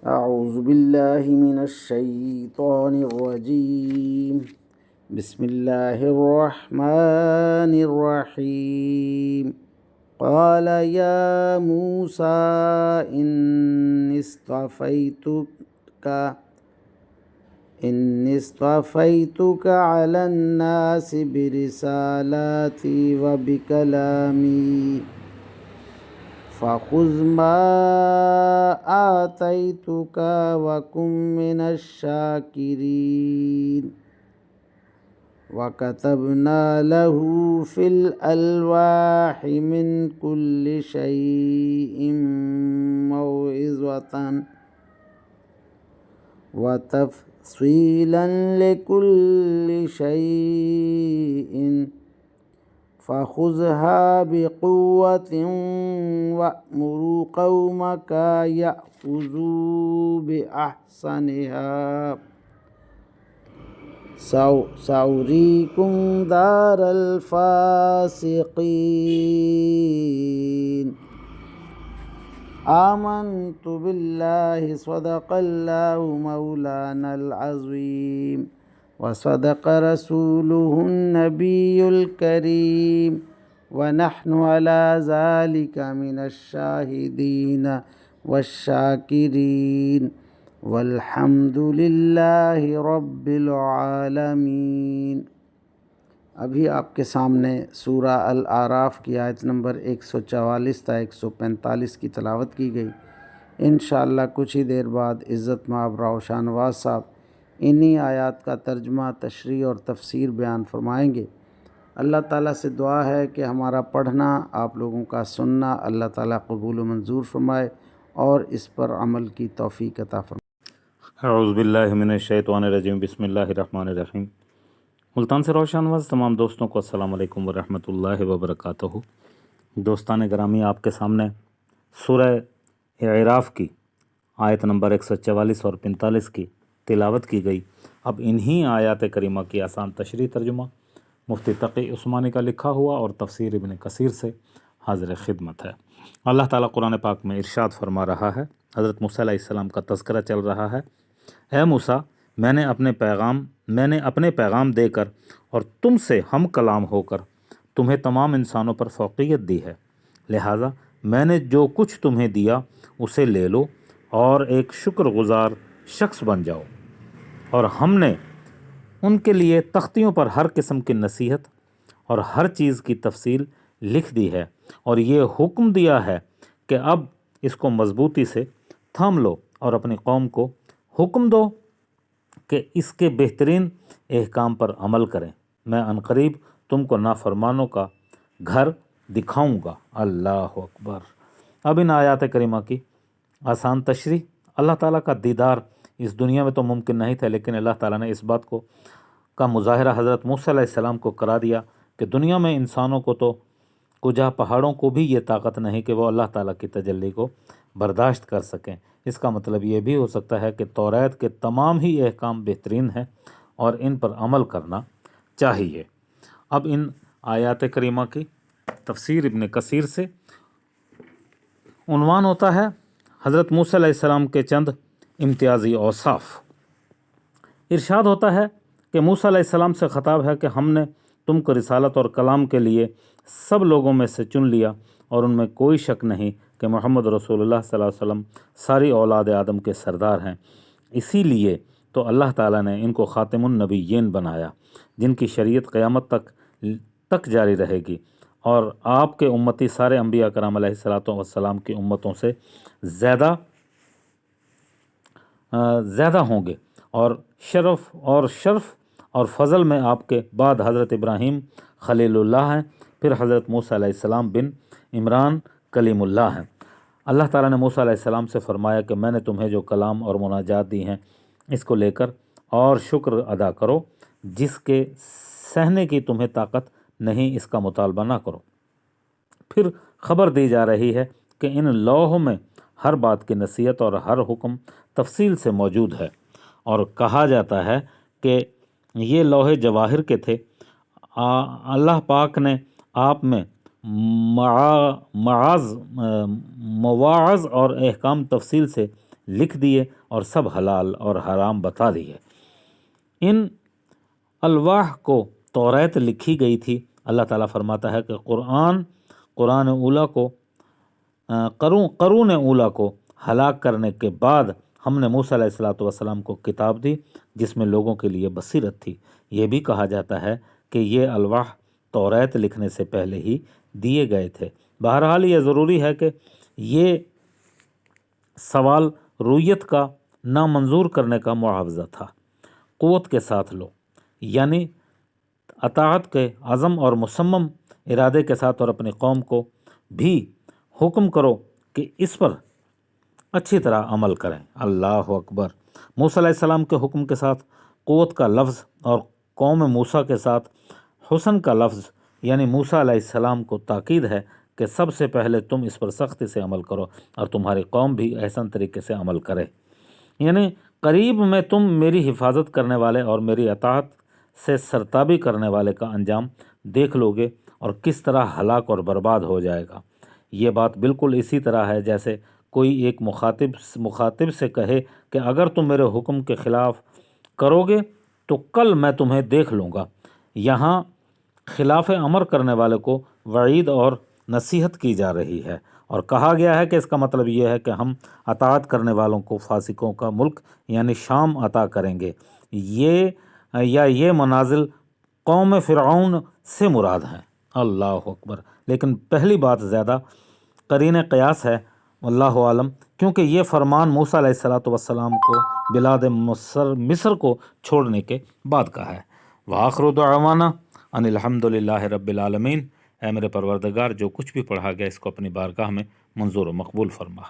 أعوذ بالله من الشيطان الرجيم. بسم الله الرحمن الرحيم. قال يا موسى إني اصطفيتك على الناس برسالاتي وبكلامي فخذ ما آتيتك وكن من الشاكرين. وكتبنا له في الألواح من كل شيء موعظة وتفصيلا لكل شيء فخذها بقوة وأمر قومك يأخذوا بأحسنها سأريكم دار الفاسقين. آمنت بالله صدق الله مولانا العظيم وصدق رسوله النبي الكريم ونحن على ذلك من الشاهدين والشاكرين والحمد للہ رب العالمین۔ ابھی آپ کے سامنے سورہ الاعراف کی آیت نمبر 144 تا 145 کی تلاوت کی گئی۔ انشاءاللہ کچھ ہی دیر بعد عزت مآب راؤ شاہ نواز صاحب انہی آیات کا ترجمہ، تشریح اور تفسیر بیان فرمائیں گے۔ اللہ تعالیٰ سے دعا ہے کہ ہمارا پڑھنا، آپ لوگوں کا سننا اللہ تعالیٰ قبول و منظور فرمائے اور اس پر عمل کی توفیق عطا فرمائے۔ اعوذ باللہ من الشیطان الرجیم، بسم اللہ الرحمن الرحیم۔ ملتان سے روشن نواز تمام دوستوں کو السلام علیکم ورحمۃ اللہ وبرکاتہ۔ دوستان گرامی، آپ کے سامنے سورہ اعراف کی آیت نمبر 144 اور 45 کی تلاوت کی گئی۔ اب انہی آیات کریمہ کی آسان تشریح ترجمہ مفتی تقی عثمانی کا لکھا ہوا اور تفسیر ابن کثیر سے حاضر خدمت ہے۔ اللہ تعالیٰ قرآن پاک میں ارشاد فرما رہا ہے، حضرت موسیٰ علیہ السلام کا تذکرہ چل رہا ہے۔ اے موسیٰ، میں نے اپنے پیغام دے کر اور تم سے ہم کلام ہو کر تمہیں تمام انسانوں پر فوقیت دی ہے، لہٰذا میں نے جو کچھ تمہیں دیا اسے لے لو اور ایک شکر گزار شخص بن جاؤ۔ اور ہم نے ان کے لیے تختیوں پر ہر قسم کی نصیحت اور ہر چیز کی تفصیل لکھ دی ہے، اور یہ حکم دیا ہے کہ اب اس کو مضبوطی سے تھام لو اور اپنی قوم کو حکم دو کہ اس کے بہترین احکام پر عمل کریں۔ میں عنقریب تم کو نافرمانوں کا گھر دکھاؤں گا۔ اللہ اکبر۔ اب ان آیات کریمہ کی آسان تشریح۔ اللہ تعالیٰ کا دیدار اس دنیا میں تو ممکن نہیں تھا، لیکن اللہ تعالیٰ نے اس بات کا مظاہرہ حضرت موسیٰ علیہ السلام کو کرا دیا کہ دنیا میں انسانوں کو تو کجا پہاڑوں کو بھی یہ طاقت نہیں کہ وہ اللہ تعالیٰ کی تجلی کو برداشت کر سکیں۔ اس کا مطلب یہ بھی ہو سکتا ہے کہ توریت کے تمام ہی احکام بہترین ہیں اور ان پر عمل کرنا چاہیے۔ اب ان آیات کریمہ کی تفسیر ابن کثیر سے عنوان ہوتا ہے حضرت موسیٰ علیہ السلام کے چند امتیازی اوصاف۔ ارشاد ہوتا ہے کہ موسیٰ علیہ السلام سے خطاب ہے کہ ہم نے تم کو رسالت اور کلام کے لیے سب لوگوں میں سے چن لیا، اور ان میں کوئی شک نہیں کہ محمد رسول اللہ صلی اللہ علیہ وسلم ساری اولاد آدم کے سردار ہیں۔ اسی لیے تو اللہ تعالیٰ نے ان کو خاتم النبیین بنایا، جن کی شریعت قیامت تک جاری رہے گی، اور آپ کے امتی سارے انبیاء کرام علیہ السلام کی امتوں سے زیادہ ہوں گے، اور شرف اور فضل میں آپ کے بعد حضرت ابراہیم خلیل اللہ ہیں، پھر حضرت موسیٰ علیہ السلام بن عمران کلیم اللہ ہیں۔ اللہ تعالیٰ نے موسیٰ علیہ السلام سے فرمایا کہ میں نے تمہیں جو کلام اور مناجات دی ہیں اس کو لے کر اور شکر ادا کرو، جس کے سہنے کی تمہیں طاقت نہیں اس کا مطالبہ نہ کرو۔ پھر خبر دی جا رہی ہے کہ ان لوحوں میں ہر بات کی نصیحت اور ہر حکم تفصیل سے موجود ہے، اور کہا جاتا ہے کہ یہ لوح جواہر کے تھے۔ اللہ پاک نے آپ میں مواعظ اور احکام تفصیل سے لکھ دیے اور سب حلال اور حرام بتا دیے۔ ان الواح کو توریت لکھی گئی تھی۔ اللہ تعالیٰ فرماتا ہے کہ قرون اولا کو ہلاک کرنے کے بعد ہم نے موسیٰ علیہ السلام کو کتاب دی جس میں لوگوں کے لیے بصیرت تھی۔ یہ بھی کہا جاتا ہے کہ یہ الواح توریت لکھنے سے پہلے ہی دیے گئے تھے۔ بہرحال یہ ضروری ہے کہ یہ سوال رویت کا نامنظور کرنے کا معاوضہ تھا۔ قوت کے ساتھ لو، یعنی اطاعت کے عزم اور مصمم ارادے کے ساتھ، اور اپنی قوم کو بھی حکم کرو کہ اس پر اچھی طرح عمل کریں۔ اللہ اکبر۔ موسیٰ علیہ السلام کے حکم کے ساتھ قوت کا لفظ اور قوم موسیٰ کے ساتھ حسن کا لفظ، یعنی موسیٰ علیہ السلام کو تاکید ہے کہ سب سے پہلے تم اس پر سختی سے عمل کرو اور تمہاری قوم بھی احسن طریقے سے عمل کرے، یعنی قریب میں تم میری حفاظت کرنے والے اور میری اطاعت سے سرتابی کرنے والے کا انجام دیکھ لو گے اور کس طرح ہلاک اور برباد ہو جائے گا۔ یہ بات بالکل اسی طرح ہے جیسے کوئی ایک مخاطب سے کہے کہ اگر تم میرے حکم کے خلاف کرو گے تو کل میں تمہیں دیکھ لوں گا۔ یہاں خلاف امر کرنے والے کو وعید اور نصیحت کی جا رہی ہے، اور کہا گیا ہے کہ اس کا مطلب یہ ہے کہ ہم اطاعت کرنے والوں کو فاسقوں کا ملک یعنی شام عطا کریں گے۔ یہ منازل قوم فرعون سے مراد ہیں۔ اللہ اکبر۔ لیکن پہلی بات زیادہ قرین قیاس ہے، اللہ عالم، کیونکہ یہ فرمان موسیٰ علیہ السلام کو بلاد مصر کو چھوڑنے کے بعد کا ہے۔ وآخر دعوانا ان الحمد للہ رب العالمین۔ اے میرے پروردگار، جو کچھ بھی پڑھا گیا اس کو اپنی بارگاہ میں منظور و مقبول فرما۔